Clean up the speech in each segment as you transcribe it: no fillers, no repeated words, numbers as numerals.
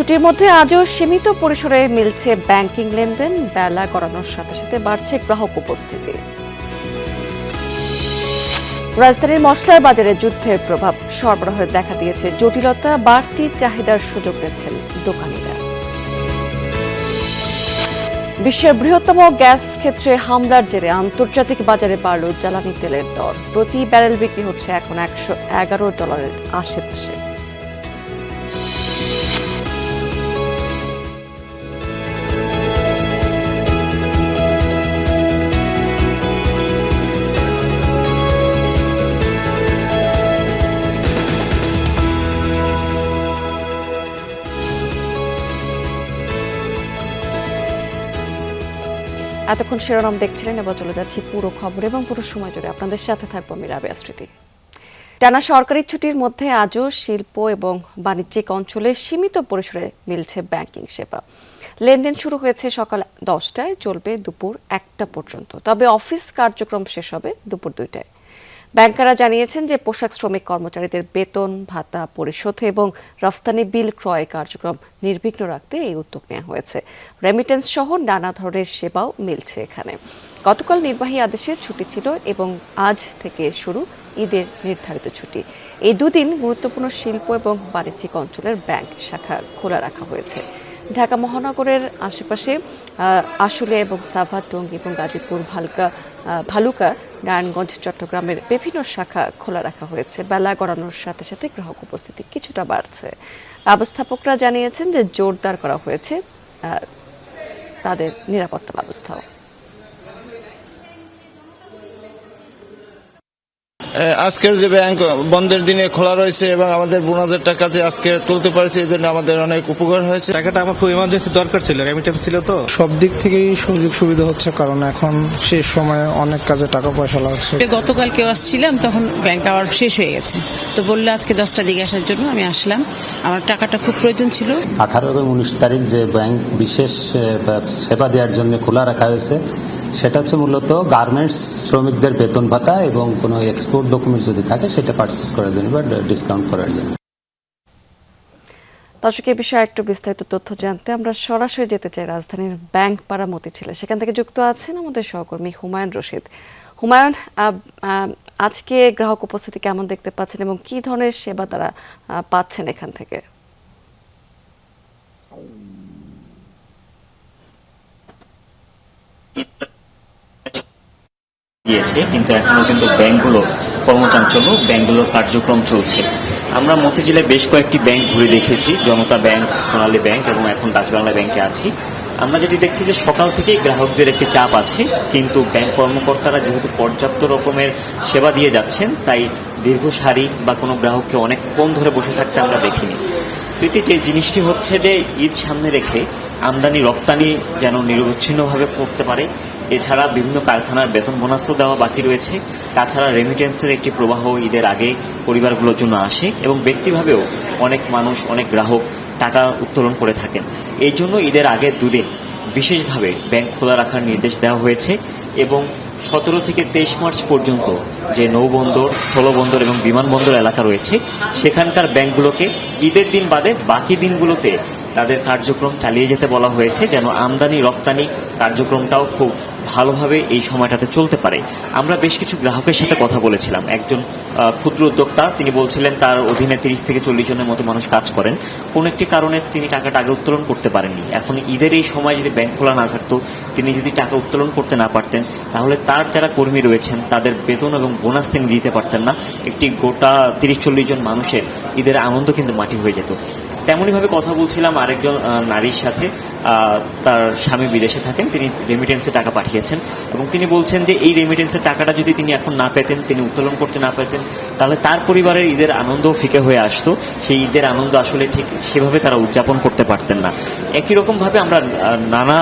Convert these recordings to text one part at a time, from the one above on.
ছুটির মধ্যে আজও সীমিত পরিসরে মিলছে ব্যাংকিং লেনদেন, বেলা গড়ানোর সাথে সাথে বাড়ছে গ্রাহক উপস্থিতি। রাজধানীর মশলার বাজারে যুদ্ধের প্রভাব, সরবরাহে দেখা দিয়েছে জটিলতা, বাড়তি চাহিদার সুযোগ নিচ্ছেন দোকানিরা। বিশ্বের বৃহত্তম গ্যাস ক্ষেত্রে হামলার জেরে আন্তর্জাতিক বাজারে বাড়ল জ্বালানি তেলের দর। প্রতি ব্যারেল বিক্রি হচ্ছে এখন $111 আশেপাশে। এতক্ষণ শিরোনাম দেখছিলেন, এবার চলে যাচ্ছি পুরো খবর এবং পুরো সময় জুড়ে আপনাদের সাথে থাকবো আমি রাবেয়া স্মৃতি। টানা সরকারি ছুটির মধ্যে আজও শিল্প এবং বাণিজ্যিক অঞ্চলে সীমিত পরিসরে মিলছে ব্যাংকিং সেবা। লেনদেন শুরু হয়েছে সকাল 10টায়, চলবে দুপুর 1টা পর্যন্ত। তবে অফিস কার্যক্রম শেষ হবে দুপুর 2টায়। ব্যাংকাররা জানিয়েছেন যে পোশাক শ্রমিক কর্মচারীদের বেতন ভাতা পরিশোধ এবং রফতানি বিল ক্রয় কার্যক্রম নির্বিঘ্ন রাখতে এই উদ্যোগ নেওয়া হয়েছে। রেমিটেন্স সহ নানা ধরনের সেবাও মিলছে এখানে। গতকাল নির্বাহী আদেশে ছুটি ছিল এবং আজ থেকে শুরু ঈদের নির্ধারিত ছুটি। এই দুদিন গুরুত্বপূর্ণ শিল্প এবং বাণিজ্যিক অঞ্চলের ব্যাংক শাখা খোলা রাখা হয়েছে। ঢাকা মহানগরের আশেপাশে আশুলিয়া এবং সাভার, টঙ্গী এবং গাজীপুর, ভালুকা, নারায়ণগঞ্জ, চট্টগ্রামের বিভিন্ন শাখা খোলা রাখা হয়েছে। বেলা গড়ানোর সাথে সাথে গ্রাহক উপস্থিতি কিছুটা বাড়ছে। ব্যবস্থাপকরা জানিয়েছেন যে জোরদার করা হয়েছে তাদের নিরাপত্তা ব্যবস্থাও। আজকের যে ব্যাংক বন্ধের দিনে খোলা রয়েছে এবং আমাদের বোনাসের টাকা যে আজকে তুলতে পারছি, এই জন্য আমাদের অনেক উপকার হয়েছে। টাকাটা আমার খুব ইমার্জেন্সি দরকার ছিল, রেমিটেন্স ছিল তো। সব দিক থেকেই সুযোগ সুবিধা হচ্ছে, কারণ এখন শেষ সময়ে অনেক কাজে টাকা পয়সা লাগছে। গতকাল কেউ আসছিলাম, তখন ব্যাংক আওয়ার শেষ হয়ে গেছে, তো বললো আজকে 10টার দিকে আসার জন্য। আমি আসলাম, আমার টাকাটা খুব প্রয়োজন ছিল। 18 এবং 19 তারিখ যে ব্যাংক বিশেষ সেবা দেওয়ার জন্য খোলা রাখা হয়েছে, সেটা হচ্ছে মূলত গার্মেন্টস শ্রমিকদের বেতন ভাতা এবং কোনো এক্সপোর্ট ডকুমেন্ট যদি থাকে সেটা পারচেস করার জন্য বা ডিসকাউন্ট করার জন্য। দর্শক, এই বিষয়ে একটু বিস্তারিত তথ্য জানতে আমরা সরাসরি যেতে চাই রাজধানীর ব্যাংক পাড়া মতিঝিলে। সেখান থেকে যুক্ত আছেন আমাদের সহকর্মী হুমায়ুন রশিদ। হুমায়ুন, আজকে গ্রাহক উপস্থিতি কেমন দেখতে পাচ্ছেন এবং কি ধরনের সেবা তারা পাচ্ছেন এখান থেকে? কিন্তু এখনো কিন্তু ব্যাংকগুলো কর্মচাঞ্চল্য, ব্যাংকগুলোর কার্যক্রম চলছে। আমরা মতিঝিলে বেশ কয়েকটি ব্যাংক ঘুরে দেখেছি, জনতা ব্যাংক, সোনালী ব্যাংক এবং এখন ডাচ বাংলা ব্যাংকে আছি। আমরা যেটি দেখছি যে সকাল থেকেই গ্রাহকদের একটি চাপ আছে, কিন্তু ব্যাংক কর্মকর্তারা যেহেতু পর্যাপ্ত রকমের সেবা দিয়ে যাচ্ছেন, তাই দীর্ঘ সারি বা কোনো গ্রাহককে অনেকক্ষণ ধরে বসে থাকতে আমরা দেখিনি। স্মৃতি, যে জিনিসটি হচ্ছে যে ঈদ সামনে রেখে আমদানি রপ্তানি যেন নিরবচ্ছিন্নভাবে করতে পারে। এছাড়া বিভিন্ন কারখানার বেতন বোনাসও দেওয়া বাকি রয়েছে। তাছাড়া রেমিটেন্সের একটি প্রবাহ ঈদের আগে পরিবারগুলোর জন্য আসে এবং ব্যক্তিভাবেও অনেক মানুষ, অনেক গ্রাহক টাকা উত্তোলন করে থাকেন। এই জন্য ঈদের আগের দুদিন বিশেষভাবে ব্যাংক খোলা রাখার নির্দেশ দেওয়া হয়েছে এবং 17 থেকে 23 মার্চ পর্যন্ত যে নৌবন্দর, স্থলবন্দর এবং বিমানবন্দর এলাকা রয়েছে, সেখানকার ব্যাংকগুলোকে ঈদের দিন বাদে বাকি দিনগুলোতে তাদের কার্যক্রম চালিয়ে যেতে বলা হয়েছে, যেন আমদানি রপ্তানি কার্যক্রমটাও খুব ভালোভাবে এই সময়টাতে চলতে পারে। আমরা বেশ কিছু গ্রাহকের সাথে কথা বলেছিলাম। একজন ক্ষুদ্র উদ্যোক্তা, তিনি বলছিলেন তার অধীনে 30 থেকে 40 জনের মতো মানুষ কাজ করেন। কোন একটি কারণে তিনি টাকাটা আগে উত্তোলন করতে পারেননি। এখন ঈদের এই সময় যদি ব্যাংক খোলা না থাকতো, তিনি যদি টাকা উত্তোলন করতে না পারতেন, তাহলে তার যারা কর্মী রয়েছেন তাদের বেতন এবং বোনাস তিনি দিতে পারতেন না। একটি গোটা 30-40 জন মানুষের ঈদের আনন্দ কিন্তু মাটি হয়ে যেত। তেমনইভাবে কথা বলছিলাম আরেকজন নারীর সাথে, তার স্বামী বিদেশে থাকেন, তিনি রেমিটেন্সে টাকা পাঠিয়েছেন এবং তিনি বলছেন যে এই রেমিটেন্সের টাকাটা যদি তিনি এখন না পেতেন, তিনি উত্তোলন করতে না পেতেন, তাহলে তার পরিবারের ঈদের আনন্দও ফিকে হয়ে আসতো। সেই ঈদের আনন্দ আসলে ঠিক সেভাবে তারা উদযাপন করতে পারতেন না। একই রকমভাবে আমরা নানা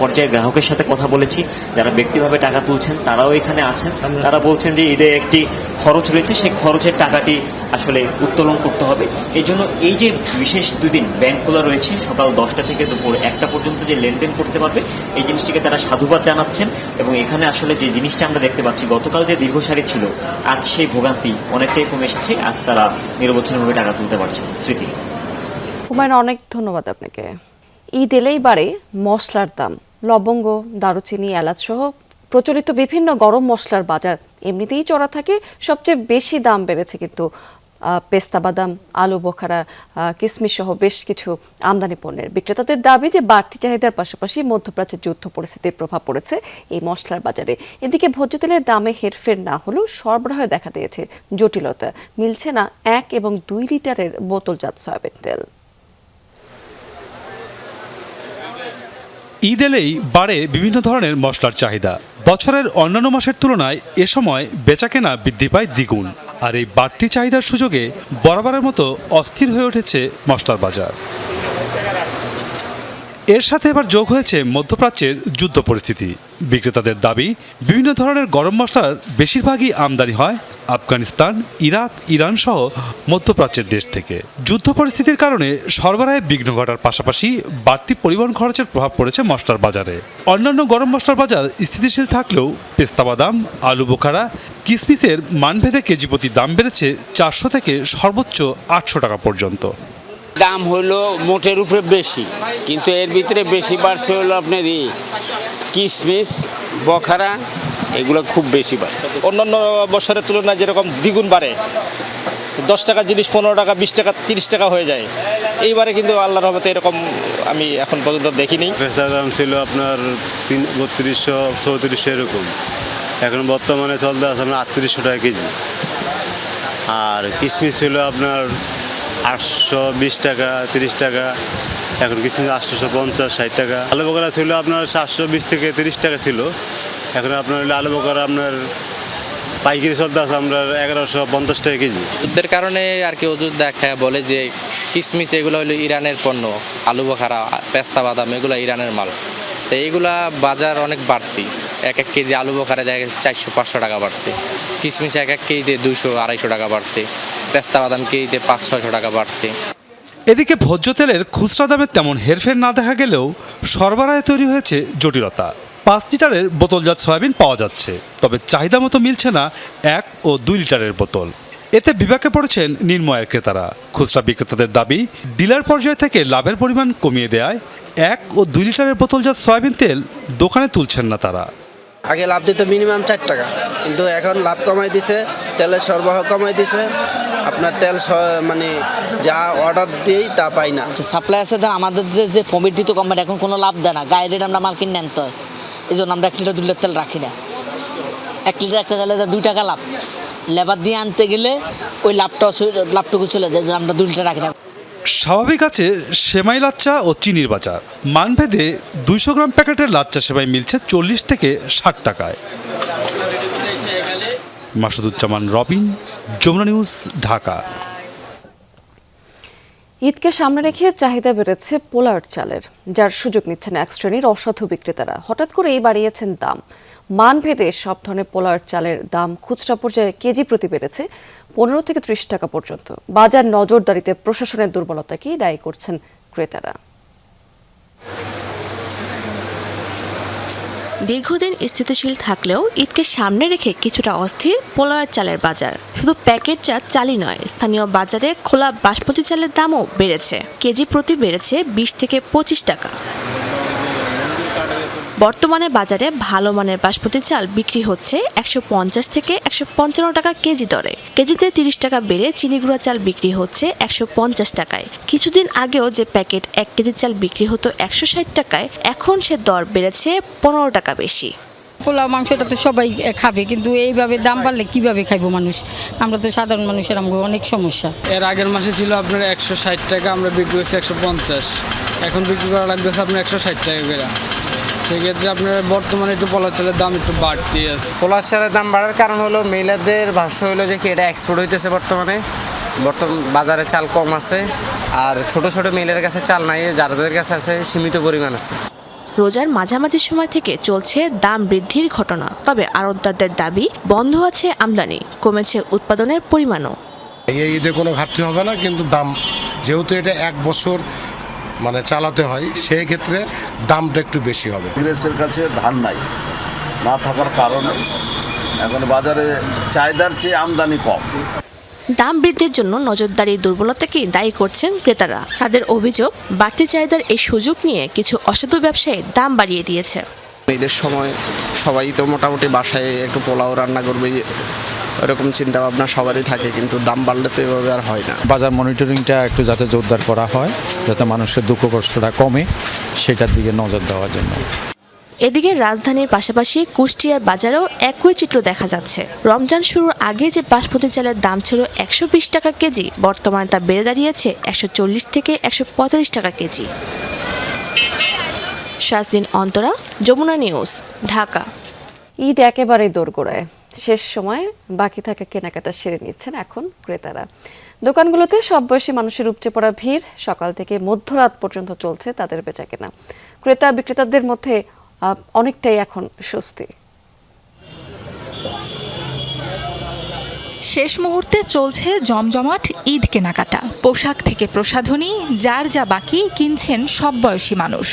পর্যায়ে গ্রাহকের সাথে কথা বলেছি, যারা ব্যক্তিভাবে টাকা তুলছেন তারাও এখানে আছেন। তারা বলছেন যে ঈদে একটি খরচ রয়েছে, সেই খরচের টাকাটি আসলে উত্তোলন করতে হবে। এই জন্য এই যে বিশেষ দুদিন ব্যাংক খোলা রয়েছে, সকাল 10টা থেকে দুপুর 1টা পর্যন্ত যে লেনদেন করতে পারবে, এই জিনিসটিকে তারা সাধুবাদ জানাচ্ছেন। এবং এখানে আসলে যে জিনিসটা আমরা দেখতে পাচ্ছি, গতকাল যে দীর্ঘ সারি ছিল, আজ সেই ভোগান্তি অনেকটাই কমে এসেছে। আজ তারা নিরবচ্ছিন্নভাবে টাকা তুলতে পারছেন। স্মৃতি। হুমায়ুন, অনেক ধন্যবাদ আপনাকে। ঈদ এলেই বাড়ে মশলার দাম। লবঙ্গ, দারুচিনি, এলাচ সহ প্রচলিত বিভিন্ন গরম মশলার বাজার এমনিতেই চড়া থাকে। সবচেয়ে বেশি দাম বেড়েছে কিন্তু পেস্তা বাদাম, আলু বোখারা, কিশমিশ সহ বেশ কিছু আমদানি পণ্যের। বিক্রেতাদের দাবি যে বাড়তি চাহিদার পাশাপাশি মধ্যপ্রাচ্যের যুদ্ধ পরিস্থিতির প্রভাব পড়েছে এই মশলার বাজারে। এদিকে ভোজ্য তেলের দামে হেরফের না হলেও সরবরাহে দেখা দিয়েছে জটিলতা। মিলছে না 1 এবং 2 লিটারের বোতলজাত সয়াবিন তেল। ঈদ এলেই বাড়ে বিভিন্ন ধরনের মশলার চাহিদা। বছরের অন্যান্য মাসের তুলনায় এ সময় বেচাকেনা বৃদ্ধি পায় দ্বিগুণ। আর এই বাড়তি চাহিদার সুযোগে বরাবরের মতো অস্থির হয়ে উঠেছে মশলার বাজার। এর সাথে এবার যোগ হয়েছে মধ্যপ্রাচ্যের যুদ্ধ পরিস্থিতি। বিক্রেতাদের দাবি, বিভিন্ন ধরনের গরম মশলার বেশিরভাগই আমদানি হয় আফগানিস্তান, ইরাক, ইরান সহ মধ্যপ্রাচ্যের দেশ থেকে। যুদ্ধ পরিস্থিতির কারণে সরবরাহে বিঘ্ন ঘটার পাশাপাশি বাড়তি পরিবহন খরচের প্রভাব পড়েছে মশলার বাজারে। অন্যান্য গরম মশলার বাজার স্থিতিশীল থাকলেও পেস্তা বাদাম, আলু বোখারা, কিশমিশের মানভেদে কেজি প্রতি দাম বেড়েছে 400 থেকে সর্বোচ্চ 800 টাকা পর্যন্ত। দাম হলো মোটের উপরে বেশি, কিন্তু এর ভিতরে বেশি বাড়ছে হলো আপনার কিশমিশ, বখারা, এগুলো খুব বেশি বাড়ছে। অন্যান্য বছরের তুলনায় যেরকম দ্বিগুণ বাড়ে, 10 টাকা জিনিস 15 টাকা, 20 টাকা, 30 টাকা হয়ে যায়। এইবারে কিন্তু আল্লাহর রহমতে এরকম আমি এখন পর্যন্ত দেখিনি। পেস্তার দাম ছিল আপনার 3200, 3400 এরকম, এখন বর্তমানে চলতে আছে আপনার 3800 টাকা কেজি। আর কিশমিশ ছিল আপনার 820 টাকা, 30 টাকা, এখন কিশমিশ 850, 60 টাকা। আলু বোখারা ছিল আপনার 720 থেকে 30 টাকা ছিল, এখন আপনার আলু বোখারা আপনার পাইকারি চলতে আছে আমরা 1150 টাকা কেজি। যুদ্ধের কারণে আর কি ওষুধ দেখায় বলে যে কিশমিশ এগুলো হলো ইরানের পণ্য, আলু বোখারা, পেস্তা বাদাম এগুলো ইরানের মাল। তো এইগুলা বাজার অনেক বাড়তি। এক কেজি আলু বোখারা জায়গায় 400-500 টাকা বাড়ছে, কিশমিশ এক কেজিতে 200-250 টাকা বাড়ছে, পেস্তা বাদাম কেজিতে 500-600 টাকা বাড়ছে। এদিকে ভোজ্য তেলের খুচরা দামে তেমন হেরফের না দেখা গেলেও সরবরাহে তৈরি হয়েছে জটিলতা। 5 লিটারের বোতলজাত সয়াবিন পাওয়া যাচ্ছে, তবে চাহিদা মতো মিলছে না 1 ও 2 লিটারের বোতল। এতে বিপাকে পড়েছেন নির্ময়ের ক্রেতারা। খুচরা বিক্রেতাদের দাবি, ডিলার পর্যায় থেকে লাভের পরিমাণ কমিয়ে দেয় 1 ও 2 লিটারের বোতলজাত সয়াবিন তেল দোকানে তুলছেন না তারা। আগে লাভ দিত মিনিমাম 4 টাকা, কিন্তু এখন লাভ কমাই দিছে, তেলের সরবরাহ কমাই দিছে। আপনার তেল মানে যা অর্ডার দিই তা পাই না। সাপ্লাই আছে, আমাদের যে প্রমিটিত কোম্পানি এখন কোনো লাভ দেয় না, গায়ে রেট আমরা মাল কিনে আনতে হয়। এই জন্য আমরা 1 লিটার 2 লিটার তেল রাখি না। 1 লিটার একটা তেলে 2 টাকা লাভ, লেবার দিয়ে আনতে গেলে ওই লাভটুকু চলে যায়, আমরা 2 লিটার রাখি না। স্বাভাবিক আছে সেমাই লাচ্চা ও চিনির বাজার। মানভেদে 200 গ্রাম প্যাকেটের লাচ্চা সেমাই মিলছে 40 থেকে 60 টাকায়। মাসুদুজ্জামান রবিন, যমুনা নিউজ, ঢাকা। ঈদকে সামনে রেখে চাহিদা বেড়েছে পোলার চালের, যার সুযোগ নিচ্ছেন এক শ্রেণীর অসাধু বিক্রেতারা। হঠাৎ করেই বাড়িয়েছেন দাম। মানভেদে সব ধরনের পোলার চালের দাম খুচরা পর্যায়ে কেজি প্রতি বেড়েছে 15 থেকে 30 টাকা পর্যন্ত। বাজার নজরদারিতে প্রশাসনের দুর্বলতাকেই দায়ী করছেন ক্রেতারা। দীর্ঘদিন স্থিতিশীল থাকলেও ঈদকে সামনে রেখে কিছুটা অস্থির পোলার চালের বাজার। শুধু প্যাকেটজাত চালই নয়, স্থানীয় বাজারে খোলা বাসমতি চালের দামও বেড়েছে। কেজি প্রতি বেড়েছে 20 থেকে 25 টাকা। বর্তমানে বাজারে ভালো মানের বাসমতি চাল বিক্রি হচ্ছে 150 থেকে 155 টাকা কেজি দরে। কেজিতে 30 টাকা বেড়ে চিনি গুঁড়া চাল বিক্রি হচ্ছে 150 টাকায়। কিছুদিন আগেও যে প্যাকেট 1 কেজি চাল বিক্রি হতো 160 টাকায়, এখন সে দর বেড়েছে 15 টাকা বেশি। পোলাও মাংসটা তো সবাই খাবে, কিন্তু এইভাবে দাম বাড়লে কিভাবে খাইবো মানুষ? আমরা তো সাধারণ মানুষের আমাদের অনেক সমস্যা। এর আগের মাসে ছিল আপনার 160 টাকা, আমরা বিক্রি করছি 150, এখন বিক্রি করা লাগতেছে আপনার 160 টাকা করে। সেক্ষেত্রে আপনার বর্তমানে একটু পোলার চালের দাম একটু বাড়তি আছে। পোলার চালের দাম বাড়ার কারণ হলো মিলারদের ভাষ্য হলো যে কি এটা এক্সপোর্ট হইতেছে বর্তমান বাজারে চাল কম আছে, আর ছোট ছোট মিলের কাছে চাল নাই, যাদের কাছে আছে সীমিত পরিমাণ আছে। রোজার মাঝামাঝি সময় থেকে চলছে দাম বৃদ্ধির ঘটনা, তবে আড়তদারদের দাবি বন্ধ আছে আমদানি, কমেছে উৎপাদনের পরিমাণও। এই ঈদে কোনো ঘাটতি হবে না, কিন্তু দাম যেহেতু এটা 1 বছর মানে চালাতে হয়, সেই ক্ষেত্রে দামটা একটু বেশি হবে। বিদেশের কাছে ধান নাই, না থাকার কারণে এখন বাজারে চাহিদার চেয়ে আমদানি কম। দাম বৃদ্ধির জন্য নজরদারির দুর্বলতাকেই দায়ী করছেন ক্রেতারা। তাদের অভিযোগ, বাড়তি চাহিদার এই সুযোগ নিয়ে কিছু অসাধু ব্যবসায়ী দাম বাড়িয়ে দিয়েছে। ঈদের সময় সবাই তো মোটামুটি বাসায় একটু পোলাও রান্না করবে, এরকম চিন্তা ভাবনা সবারই থাকে, কিন্তু দাম বাড়লে তো এভাবে আর হয় না। বাজার মনিটরিংটা একটু যাতে জোরদার করা হয়, যাতে মানুষের দুঃখ কষ্টটা কমে, সেটার দিকে নজর দেওয়ার জন্য। এদিকে রাজধানীর পাশাপাশি কুষ্টিয়ার বাজারেও একই চিত্র দেখা যাচ্ছে। রমজান শুরুর আগে যে বাসমতি চালের দাম ছিল 120 টাকা কেজি, বর্তমানে তা বেড়ে দাঁড়িয়েছে 140 থেকে 145 টাকা কেজি। শাজদিন অন্তরা, যমুনা নিউজ, ঢাকা। ঈদ একেবারে দোরগোড়ায়, শেষ সময় বাকি থাকা কেনাকাটা সেরে নিচ্ছেন এখন ক্রেতারা। দোকানগুলোতে সব বয়সী মানুষের উপচে পড়া ভিড়, সকাল থেকে মধ্যরাত পর্যন্ত চলছে তাদের বেচাকেনা। ক্রেতা বিক্রেতাদের মধ্যে অনেকটাই এখন স্বস্তি। শেষ মুহূর্তে চলছে জমজমাট ঈদ কেনাকাটা। পোশাক থেকে প্রসাধনী, যার যা বাকি কিনছেন সব বয়সী মানুষ।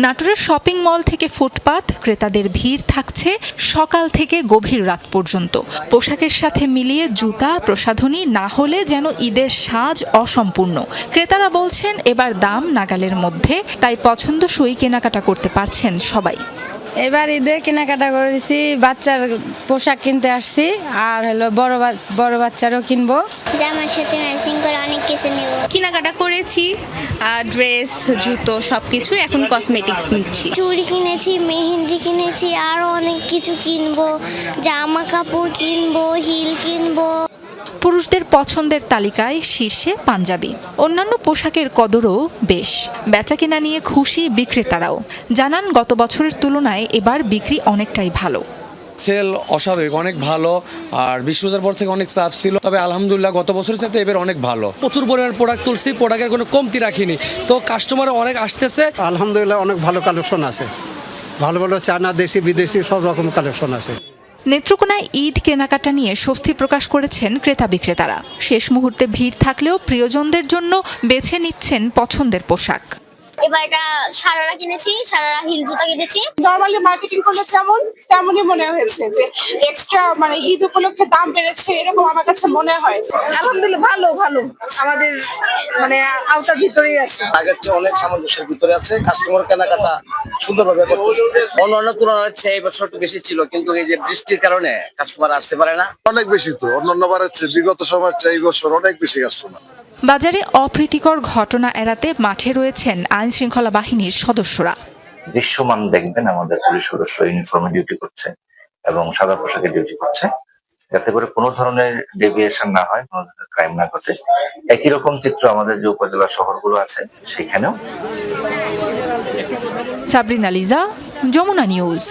নাটোরের শপিং মল থেকে ফুটপাত, ক্রেতাদের ভিড় থাকছে সকাল থেকে গভীর রাত পর্যন্ত। পোশাকের সাথে মিলিয়ে জুতা, প্রসাধনী না হলে যেন ঈদের সাজ অসম্পূর্ণ। ক্রেতারা বলছেন এবার দাম নাগালের মধ্যে, তাই পছন্দসই কেনাকাটা করতে পারছেন সবাই। এবার ঈদে কেনাকাটা করেছি, বাচ্চার পোশাক কিনতে আসছি, আর হলো বড় বাচ্চারও কিনবো। জামার সাথে ম্যাচিং করে অনেক কিছু নেব। কেনাকাটা করেছি, ড্রেস, জুতো সবকিছু, এখন কসমেটিক্স নিচ্ছি। চুড়ি কিনেছি, মেহেন্দি কিনেছি, আরও অনেক কিছু কিনবো, জামা কাপড় কিনবো, হিল কিনবো। পুরুষদের পছন্দের তালিকায় শীর্ষে পাঞ্জাবি। অন্যান্য পোশাকের কদরও বেশ। বেচাকেনা নিয়ে খুশি বিক্রেতারাও। জানান গত বছরের তুলনায় এবার বিক্রি অনেকটাই ভালো। সেল অস্বাভাবিক অনেক ভালো, আর বিশ্ববাজার পর থেকে অনেক চাপ ছিল, তবে আলহামদুলিল্লাহ গত বছরের সাথে এবার অনেক ভালো। প্রচুর পরিমাণের প্রোডাক্ট তুলছি, প্রোডাক্টের কোনো কমতি রাখিনি, তো কাস্টমার অনেক আসতেছে। আলহামদুলিল্লাহ অনেক ভালো কালেকশন আছে, ভালো ভালো চায়না, দেশি বিদেশি সব রকম কালেকশন আছে। নেত্রকোনায় ঈদ কেনাকাটা নিয়ে স্বস্তি প্রকাশ করেছেন ক্রেতা বিক্রেতারা। শেষ মুহূর্তে ভিড় থাকলেও প্রিয়জনদের জন্য বেছে নিচ্ছেন পছন্দের পোশাক। এবার এটা সারারা কিনেছি, সারারা হিল জুতা কিনেছি। নরমালি মার্কেটিং করলে যেমন তেমনই মনে হয়েছে যে এক্সট্রা মানে ঈদ উপলক্ষে দাম বেড়েছে, এরকম আমার কাছে মনে হয়। আলহামদুলিল্লাহ ভালো ভালো, আমাদের মানে আওতার ভিতরেই আছে। আগের চেয়ে অনেক সামঞ্জস্যের ভিতরে আছে, কাস্টমার কেনাকাটা সুন্দরভাবে করতেছে। অন্যান্য তুলনায় চেয়ে এই বছর একটু বেশি ছিল, কিন্তু এই যে বৃষ্টির কারণে কাস্টমার আসতে পারে না। অনেক বেশি তো অন্যান্য বারের চেয়ে, বিগত সময়ের চেয়ে এই বছর অনেক বেশি কাস্টমার। বাজারে অপ্রীতিকর ঘটনা এড়াতে মাঠে রয়েছেন আইন শৃঙ্খলা বাহিনীর সদস্যরা। দৃশ্যমান দেখবেন আমাদের পুলিশ সদস্য ইউনিফর্মে ডিউটি করছে এবং সাদা পোশাকে ডিউটি করছে, যাতে করে কোনো ধরনের ডেভিয়েশন না হয়, কোনো ধরনের ক্রাইম না ঘটে। একই রকম চিত্র আমাদের যে উপজেলা শহরগুলো আছে সেখানেও। সাবরিনা লিজা, যমুনা নিউজ।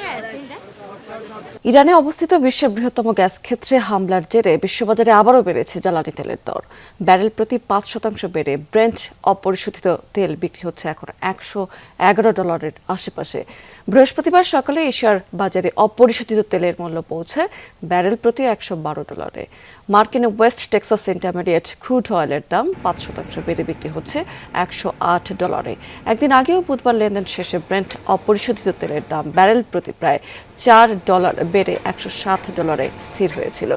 ইরানে অবস্থিত বিশ্বের বৃহত্তম গ্যাস ক্ষেত্রে হামলার জেরে বিশ্ববাজারে আবারও বেড়েছে জ্বালানি তেলের দর। ব্যারেল প্রতি 5% বেড়ে ব্রেন্ট অপরিশোধিত তেল বিক্রি হচ্ছে এখন $111 আশেপাশে। বৃহস্পতিবার সকালে এশিয়ার বাজারে অপরিশোধিত তেলের মূল্য পৌঁছে ব্যারেল প্রতি $112। মার্কিন ওয়েস্ট টেক্সাস ইন্টারমিডিয়েট ক্রুড অয়েলের দাম 5% বেড়ে বিক্রি হচ্ছে $108। একদিন আগেও বুধবার লেনদেন শেষে ব্রেন্ট অপরিশোধিত তেলের দাম ব্যারেল প্রতি প্রায় $4 বেড়ে $107 স্থির হয়েছিল।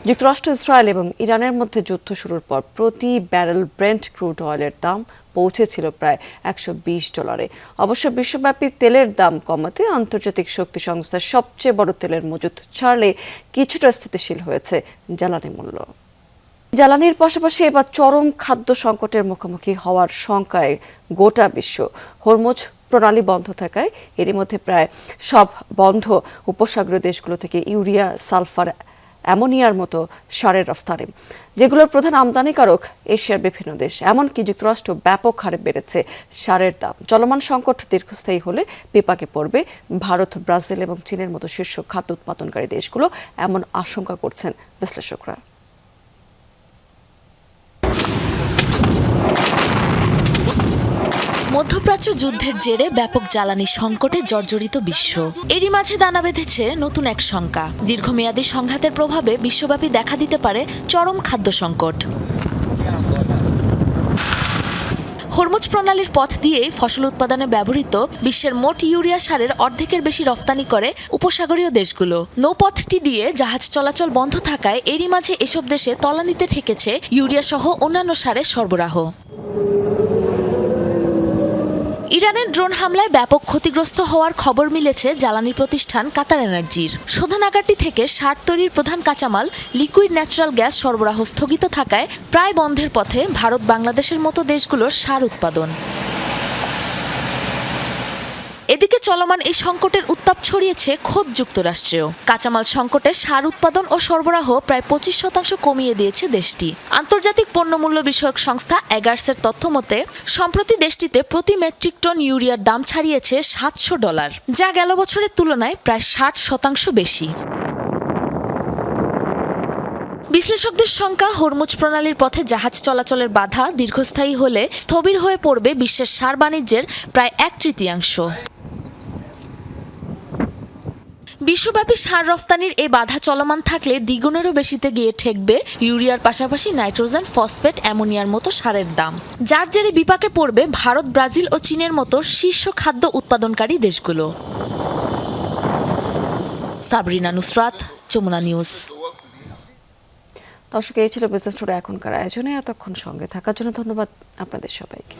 যুক্তরাষ্ট্র, ইসরায়েল এবং ইরানের মধ্যে যুদ্ধ শুরুর পর প্রতি ব্যারেল ব্রেন্ট ক্রুড অয়েলের দাম পৌঁছেছিল প্রায় $120। অবশ্য বিশ্বব্যাপী তেলের দাম কমাতে আন্তর্জাতিক শক্তি সংস্থার সবচেয়ে বড় তেলের মজুত ছাড়লে কিছুটা স্থিতিশীল হয়েছে জ্বালানি মূল্য। জ্বালানির পাশাপাশি এবার চরম খাদ্য সংকটের মুখোমুখি হওয়ার শঙ্কায় গোটা বিশ্ব। হরমুজ প্রণালী বন্ধ থাকায় এরই মধ্যে প্রায় সব বন্ধ উপসাগরীয় দেশগুলো থেকে ইউরিয়া, সালফার, অ্যামোনিয়ার মতো সারের রফতানি, যেগুলোর প্রধান আমদানিকারক এশিয়ার বিভিন্ন দেশ। এমনকি যুক্তরাষ্ট্র ব্যাপক হারে বেড়েছে সারের দাম। চলমান সংকট দীর্ঘস্থায়ী হলে বিপাকে পড়বে ভারত, ব্রাজিল এবং চীনের মতো শীর্ষ খাদ্য উৎপাদনকারী দেশগুলো, এমন আশঙ্কা করছেন বিশ্লেষকরা। মধ্যপ্রাচ্য যুদ্ধের জেরে ব্যাপক জ্বালানি সংকটে জর্জরিত বিশ্ব। এরই মাঝে দানা বেঁধেছে নতুন এক শঙ্কা। দীর্ঘমেয়াদী সংঘাতের প্রভাবে বিশ্বব্যাপী দেখা দিতে পারে চরম খাদ্য সংকট। হরমুজ প্রণালীর পথ দিয়ে ফসল উৎপাদনে ব্যবহৃত বিশ্বের মোট ইউরিয়া সারের অর্ধেকের বেশি রফতানি করে উপসাগরীয় দেশগুলো। নৌপথটি দিয়ে জাহাজ চলাচল বন্ধ থাকায় এরই মাঝে এসব দেশে তলানিতে ঠেকেছে ইউরিয়া সহ অন্যান্য সারের সরবরাহ। ইরানের ড্রোন হামলায় ব্যাপক ক্ষতিগ্রস্ত হওয়ার খবর মিলেছে জ্বালানি প্রতিষ্ঠান কাতার এনার্জির। শোধনাগারটি থেকে সার তৈরির প্রধান কাঁচামাল লিকুইড ন্যাচারাল গ্যাস সরবরাহ স্থগিত থাকায় প্রায় বন্ধের পথে ভারত, বাংলাদেশের মতো দেশগুলোর সার উৎপাদন। এদিকে চলমান এই সংকটের উত্তাপ ছড়িয়েছে খোদ যুক্তরাষ্ট্রেও। কাঁচামাল সংকটে সার উৎপাদন ও সরবরাহ প্রায় 25% কমিয়ে দিয়েছে দেশটি। আন্তর্জাতিক পণ্যমূল্য বিষয়ক সংস্থা এগার্সের তথ্য মতে সম্প্রতি দেশটিতে প্রতি মেট্রিক টন ইউরিয়ার দাম ছাড়িয়েছে $700, যা গেল বছরের তুলনায় প্রায় 60% বেশি। বিশ্লেষকদের শঙ্কা, হরমুজ প্রণালীর পথে জাহাজ চলাচলের বাধা দীর্ঘস্থায়ী হলে স্থবির হয়ে পড়বে বিশ্বের সার বাণিজ্যের প্রায় 1/3। বিশ্বব্যাপী সার রফতানির এই বাধা চলমান থাকলে দ্বিগুণেরও বেশিতে গিয়ে ঠেকবে ইউরিয়ার পাশাপাশি নাইট্রোজেন, ফসফেট, অ্যামোনিয়ার মতো সারের দাম, যার জেরে বিপাকে পড়বে ভারত, ব্রাজিল ও চীনের মতো শীর্ষ খাদ্য উৎপাদনকারী দেশগুলো। সাবরিনা নুসরাত, যমুনা নিউজ। দর্শক, এই ছিল বিজনেস টুডে এখনকার আয়োজনে। এতক্ষণ সঙ্গে থাকার জন্য ধন্যবাদ আপনাদের সবাইকে।